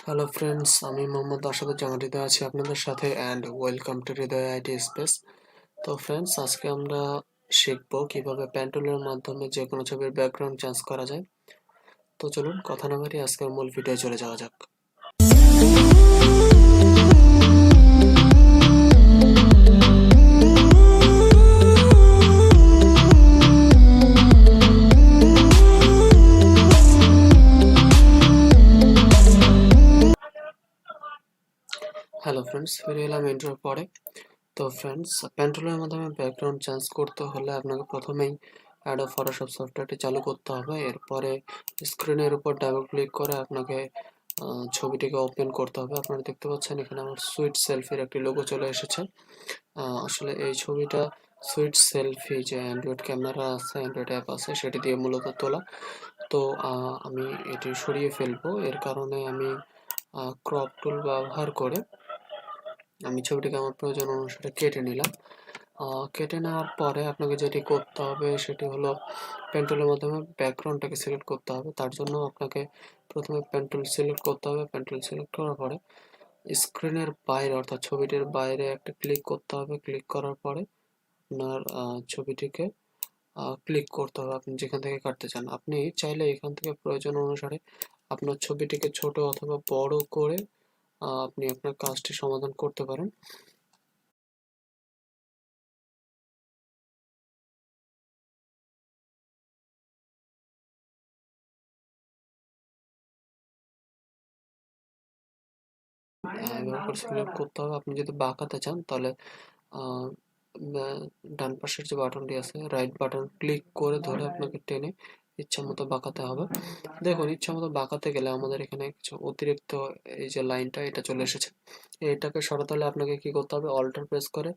Hello friends, আমি মোহাম্মদ আসাদুজ্জামান হৃদয় আছি আপনাদের সাথে and welcome to Hriday IT space. তো ফ্রেন্ডস, আজকে আমরা শিখবো কিভাবে পেন টুলের মাধ্যমে যে কোনো ছবির ব্যাকগ্রাউন্ড চেঞ্জ করা যায়। তো চলুন কথা না বাড়িয়ে আজকের মূল ভিডিও চলে যাওয়া যাক। হ্যালো ফ্রেন্ডস, ফিরে এলাম ইন্ট্রোর পরে। তো ফ্রেন্ডস, পেন টুলের মাধ্যমে ব্যাকগ্রাউন্ড চেঞ্জ করতে হলে আপনাকে প্রথমেই অ্যাডোব ফটোশপ সফটওয়্যারটি চালু করতে হবে। এরপরে স্ক্রিনের উপর ডাবল ক্লিক করে আপনাকে ছবিটিকে ওপেন করতে হবে। আপনারা দেখতে পাচ্ছেন এখানে আমার সুইট সেলফির একটি লোগো চলে এসেছে। আসলে এই ছবিটা সুইট সেলফি যে অ্যান্ড্রয়েড ক্যামেরা আছে, অ্যান্ড্রয়েড অ্যাপ আছে, সেটি দিয়ে মূলত তোলা। তো আমি এটি সরিয়ে ফেলবো। এর কারণে আমি ক্রপ টুল ব্যবহার করে আমি ছবিটিকে আমার প্রয়োজন অনুসারে কেটে নিলাম। কেটে নেওয়ার পরে আপনাকে যেটি করতে হবে সেটি হলো পেন টুলের মাধ্যমে ব্যাকগ্রাউন্ডটাকে সিলেক্ট করতে হবে। তার জন্য আপনাকে প্রথমে পেন টুল সিলেক্ট করতে হবে। পেন টুল সিলেক্ট করার পরে স্ক্রিনের বাইরে অর্থাৎ ছবিটির বাইরে একটা ক্লিক করতে হবে। ক্লিক করার পরে আপনার ছবিটিকে ক্লিক করতে হবে আপনি যেখান থেকে কাটতে চান। আপনি চাইলে এখান থেকে প্রয়োজন অনুসারে আপনার ছবিটিকে ছোট অথবা বড় করে আপনি আপনার কাজটি সমাধান করতে পারেন। এভাবে করে সিলেক্ট করতে হবে। আপনি যদি বাঁকাতে চান তাহলে আহ, ডান পাশের যে বাটনটি আছে রাইট বাটন ক্লিক করে ধরে আপনাকে টেনে ইচ্ছা মতো বাঁকাতে হবে। দেখুন, ইচ্ছা মতো বাঁকাতে গেলে আমাদের এখানে কিছু অতিরিক্ত এই যে লাইনটা এটা চলে এসেছে। এটাকে সরাতে হলে আপনাকে কি করতে হবে, অল্টার প্রেস করে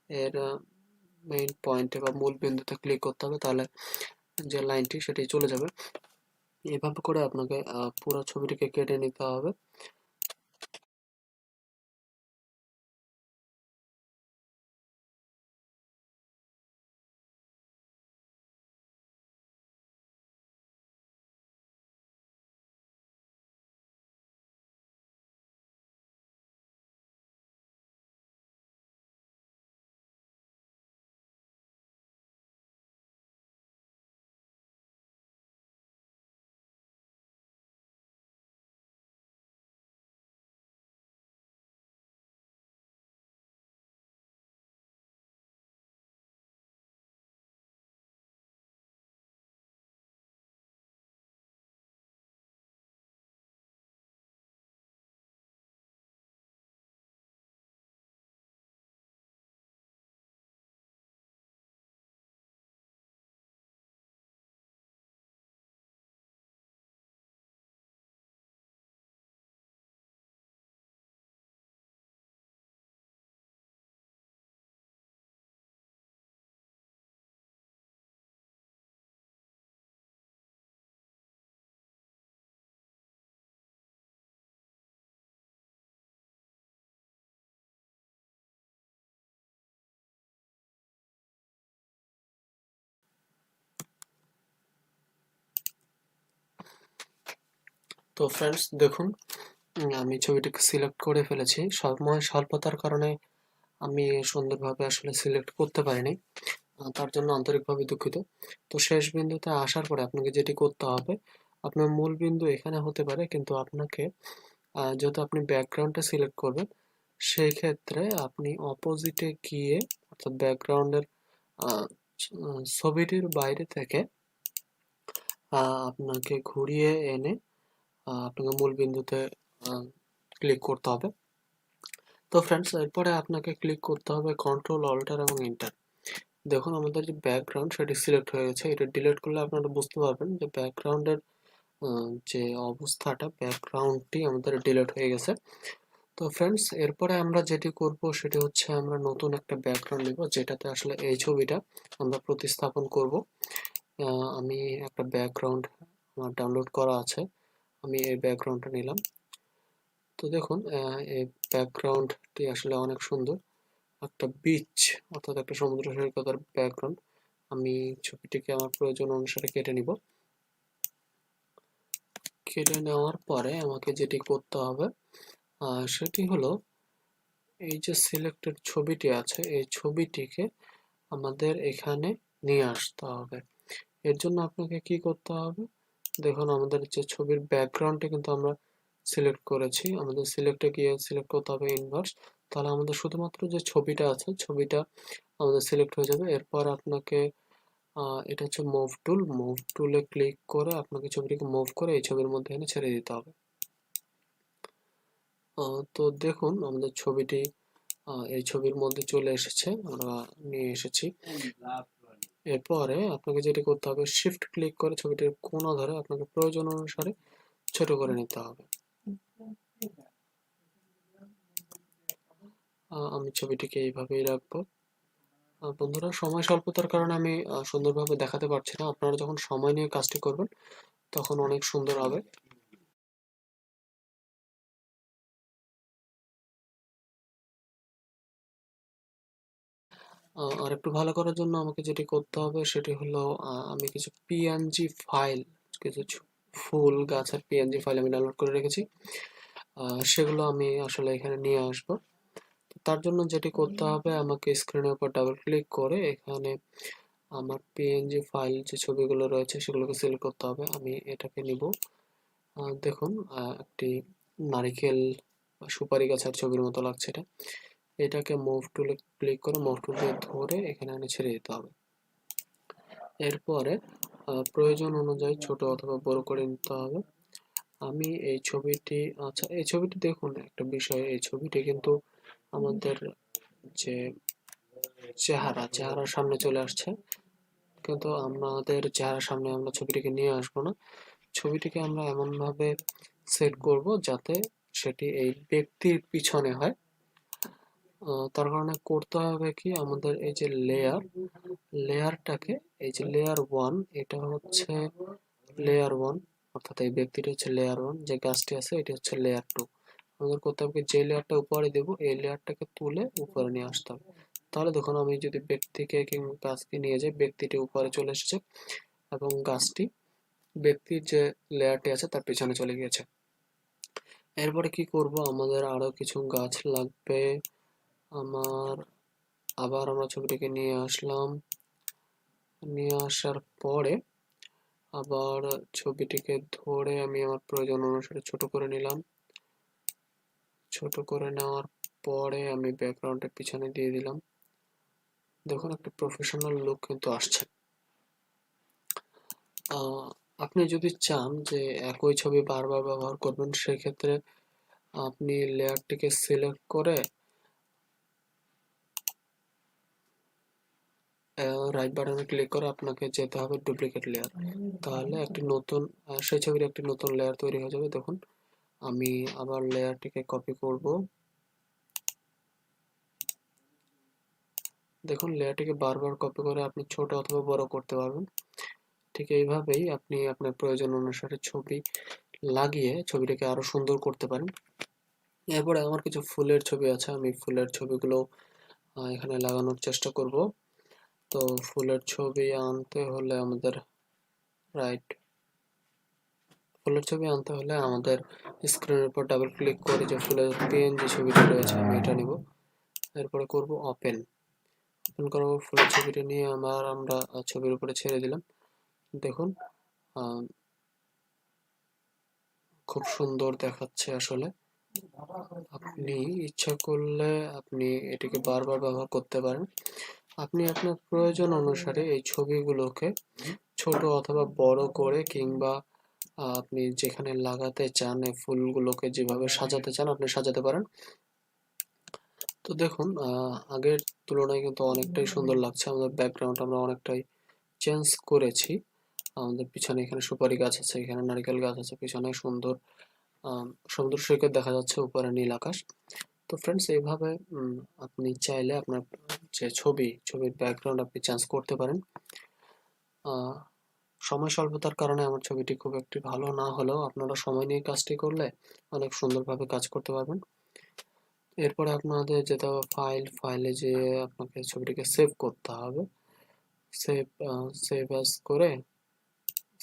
এর মেইন পয়েন্টে বা মূল বিন্দুতে ক্লিক করতে হবে, তাহলে যে লাইনটি সেটি চলে যাবে। এভাবে করে আপনাকে পুরো ছবিটিকে কেটে নিতে হবে। তো ফ্রেন্ডস দেখুন, আমি ছবিটিকে সিলেক্ট করে ফেলেছি। সময় স্বল্পতার কারণে আমি সুন্দরভাবে আসলে সিলেক্ট করতে পারিনি, তার জন্য আন্তরিকভাবে দুঃখিত। তো শেষ বিন্দুতে আসার পরে আপনাকে যেটি করতে হবে, আপনার মূল বিন্দু এখানে হতে পারে, কিন্তু আপনাকে যেহেতু আপনি ব্যাকগ্রাউন্ডটা সিলেক্ট করবেন, সেই ক্ষেত্রে আপনি অপোজিটে গিয়ে অর্থাৎ ব্যাকগ্রাউন্ডের ছবিটির বাইরে থেকে আপনাকে ঘুরিয়ে এনে আপনাকে মূল বিন্দুতে ক্লিক করতে হবে। তো ফ্রেন্ডস, এরপরে আপনাকে ক্লিক করতে হবে কন্ট্রোল অল্টার এবং এন্টার। দেখুন, আমাদের যে ব্যাকগ্রাউন্ড সেটি সিলেক্ট হয়ে গেছে। এটা ডিলিট করলে আপনারা বুঝতে পারবেন যে ব্যাকগ্রাউন্ডের যে অবস্থাটা, ব্যাকগ্রাউন্ডটি আমাদের ডিলিট হয়ে গেছে। তো ফ্রেন্ডস, এরপরে আমরা যেটি করব সেটি হচ্ছে আমরা নতুন একটা ব্যাকগ্রাউন্ড নেব, যেটাতে আসলে এই ছবিটা আমরা প্রতিস্থাপন করব। আমি একটা ব্যাকগ্রাউন্ড আমার ডাউনলোড করা আছে, আমি এই ব্যাকগ্রাউন্ডটা নিলাম। তো দেখুন, এই ব্যাকগ্রাউন্ডটি আসলে অনেক সুন্দর, একটা বিচ অর্থাৎ একটা সমুদ্র সৈকতের ব্যাকগ্রাউন্ড। আমি ছবিটিকে আমার প্রয়োজন অনুসারে কেটে নিব। কেটে নেওয়ার পরে আমাকে যেটি করতে হবে সেটি হলো এই যে সিলেক্টেড ছবিটি আছে এই ছবিটিকে আমাদের এখানে নিয়ে আসতে হবে। এর জন্য আপনাকে কি করতে হবে, দেখুন আমাদের যে ছবির ব্যাকগ্রাউন্ডটা কিন্তু আমরা সিলেক্ট করেছি, আমাদের সিলেক্টে গিয়ে সিলেক্ট করতে হবে ইনভার্স, তাহলে আমাদের শুধুমাত্র যে ছবিটা আছে ছবিটা আমাদের সিলেক্ট হয়ে যাবে। এরপর আপনাকে এটা হচ্ছে মুভ টুলে ক্লিক করে আপনাকে ছবিটিকে মুভ করে এই ছবির মধ্যে এনে ছেড়ে দিতে হবে। তো দেখুন আমাদের ছবিটি এই ছবির মধ্যে চলে এসেছে, আমরা নিয়ে এসেছি। এরপরে আপনাকে যেটি করতে হবে শিফট ক্লিক করে ছবিটির কোণা ধরে আপনাকে প্রয়োজন অনুসারে ছোট করে নিতে হবে। আমি ছবিটিকে এইভাবেই রাখবো। বন্ধুরা, সময় স্বল্পতার কারণে আমি সুন্দরভাবে দেখাতে পারছি না, আপনারা যখন সময় নিয়ে কাজটি করবেন তখন অনেক সুন্দর হবে। আর একটু ভালো করার জন্য আমাকে যেটি করতে হবে সেটি হলো আমি কিছু পিএনজি ফাইল, কিছু ফুল গাছের পিএনজি ফাইল আমি ডাউনলোড করে রেখেছি, সেগুলো আমি আসলে এখানে নিয়ে আসব। তার জন্য যেটি করতে হবে আমাকে স্ক্রিনের উপর ডাবল ক্লিক করে এখানে আমার পিএনজি ফাইল যে ছবিগুলো রয়েছে সেগুলোকে সিলেক্ট করতে হবে। আমি এটাকে নিব। দেখুন একটি নারিকেল বা সুপারি গাছের ছবির মতো লাগছে এটা। এটাকে মুভ টুলে ক্লিক করে মুভ টুল দিয়ে ধরে এখানে এনে ছেড়ে দিতে হবে। এরপরে প্রয়োজন অনুযায়ী ছোট অথবা বড় করে নিতে হবে। আমি এই ছবিটি, আচ্ছা এই ছবিটি দেখুন একটা বিষয়, এই ছবিটি কিন্তু আমাদের যে চেহারার সামনে চলে আসছে, কিন্তু আমাদের চেহারার সামনে আমরা ছবিটিকে নিয়ে আসবো না। ছবিটিকে আমরা এমনভাবে সেট করব যাতে সেটি এই ব্যক্তির পিছনে হয়। তার কারণে করতে হবে কি, আমাদের এই যে লেয়ারটাকে, এই যে লেয়ার ওয়ান, এটা হচ্ছে লেয়ার ওয়ান, অর্থাৎ এই ব্যক্তিটি হচ্ছে লেয়ার ওয়ান, যে গাছটি আছে এটি হচ্ছে লেয়ার টু। আমাদের করতে হবে যে লেয়ারটা উপরে দেবো এই লেয়ারটাকে তুলে উপরে নিয়ে আসতে হবে। তাহলে দেখুন আমি যদি ব্যক্তিকে কিংবা গাছকে নিয়ে যাই, ব্যক্তিটি উপরে চলে এসেছে এবং গাছটি ব্যক্তির যে লেয়ারটি আছে তার পিছনে চলে গিয়েছে। এরপরে কি করব, আমাদের আরো কিছু গাছ লাগবে। আবার আমরা ছবিটিকে নিয়ে আসলাম, নিয়ে আসার পরে আবার ছবিটিকে ধরে আমি আমার প্রয়োজন অনুসারে ছোট করে নিলাম। ছোট করে নেওয়ার পরে আমি ব্যাকগ্রাউন্ডের পিছনে দিয়ে দিলাম। দেখুন একটা প্রফেশনাল লুক কিন্তু আসছে। আপনি যদি চান যে একই ছবি বারবার ব্যবহার করবেন, সেক্ষেত্রে আপনি লেয়ারটিকে সিলেক্ট করে রাইট বাটনে ক্লিক করে আপনাকে যেতে হবে ডুপ্লিকেট লেয়ার, তাহলে একটি নতুন সেই ছবির একটি নতুন লেয়ার তৈরি হয়ে যাবে। দেখুন আমি আবার লেয়ারটিকে কপি করব। দেখুন লেয়ারটিকে বারবার কপি করে আপনি ছোট অথবা বড় করতে পারবেন। ঠিক এইভাবেই আপনি আপনার প্রয়োজন অনুসারে ছবি লাগিয়ে ছবিটাকে আরো সুন্দর করতে পারেন। এরপরে আমার কিছু ফুলের ছবি আছে, আমি ফুলের ছবিগুলো এখানে লাগানোর চেষ্টা করব। তো ফুলের ছবি আনতে হলে আমাদের স্ক্রিনের উপর ডাবল ক্লিক করে যে ফুলের পিএনজি ছবিটা রয়েছে আমি এটা নিব। এরপরে করব ওপেন করব, ফুলের ছবিটা নিয়ে আমরা ছবির উপরে ছেড়ে দিলাম। দেখুন খুব সুন্দর দেখাচ্ছে আসলে। আপনি ইচ্ছা করলে আপনি এটিকে বারবার ব্যবহার করতে পারেন। আপনি আপনার প্রয়োজন অনুসারে এই ছবিগুলোকে ছোট অথবা বড় করে কিংবা আপনি যেখানে লাগাতে চান এই ফুলগুলোকে যেভাবে সাজাতে চান আপনি সাজাতে পারেন। তো দেখুন আগের তুলনায় কিন্তু অনেকটাই সুন্দর লাগছে। আমাদের ব্যাকগ্রাউন্ড আমরা অনেকটাই চেঞ্জ করেছি। আমাদের পিছনে এখানে সুপারি গাছ আছে, এখানে নারকেল গাছ আছে, পিছনে সুন্দর সমুদ্র সৈকত দেখা যাচ্ছে, উপরে নীল আকাশ। তো ফ্রেন্ডস এইভাবে আপনি চাইলে আপনার যে ছবির ব্যাকগ্রাউন্ড আপনি চেঞ্জ করতে পারেন। সময় স্বল্পতার কারণে আমার ছবিটি খুব একটি ভালো না হলেও আপনারা সময় নিয়ে কাজটি করলে অনেক সুন্দরভাবে কাজ করতে পারবেন। এরপরে আপনাদের যেতে হবে ফাইলে যেয়ে আপনাকে ছবিটিকে সেভ করতে হবে। সেভ অ্যাজ করে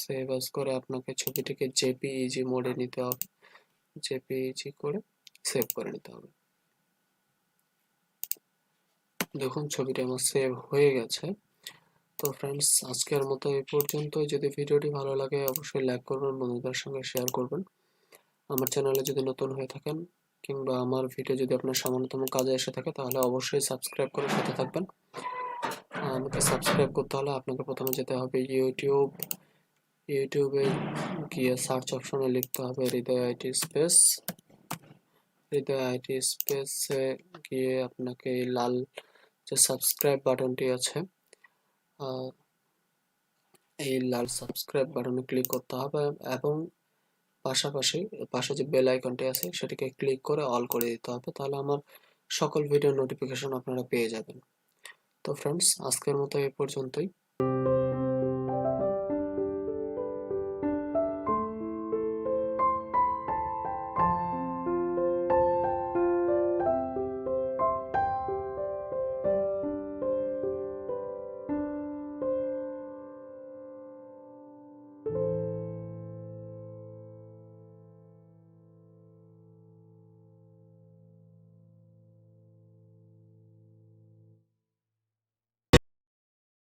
সেভ অ্যাজ করে আপনাকে ছবিটিকে জেপিইজি মোডে নিতে হবে, জেপিইজি করে সেভ করে নিতে হবে। দেখুন ছবিটি আমার সেভ হয়ে গেছে। তো ফ্রেন্ডস আজকের মতো এই পর্যন্তই। যদি ভিডিওটি ভালো লাগে অবশ্যই লাইক করবেন, বন্ধুদের সঙ্গে শেয়ার করবেন। আমার চ্যানেলে যদি নতুন হয়ে থাকেন কিংবা আমার ভিডিও যদি আপনার সামান্যতম কাজে এসে থাকে তাহলে অবশ্যই সাবস্ক্রাইব করে সাথে থাকবেন। আমাকে সাবস্ক্রাইব করতে হলে আপনাকে প্রথমে যেতে হবে ইউটিউবে গিয়ে সার্চ অপশনে লিখতে হবে হৃদয় আইটি স্পেসে গিয়ে আপনাকে এই লাল যে সাবস্ক্রাইব বাটনটি আছে, এই লাল সাবস্ক্রাইব বাটনে ক্লিক করতে হবে এবং পাশাপাশি পাশে যে বেল আইকনটি আছে সেটিকে ক্লিক করে অল করে দিতে হবে, তাহলে আমার সকল ভিডিও নোটিফিকেশন আপনারা পেয়ে যাবেন। তো ফ্রেন্ডস আজকের মতো এই পর্যন্তই।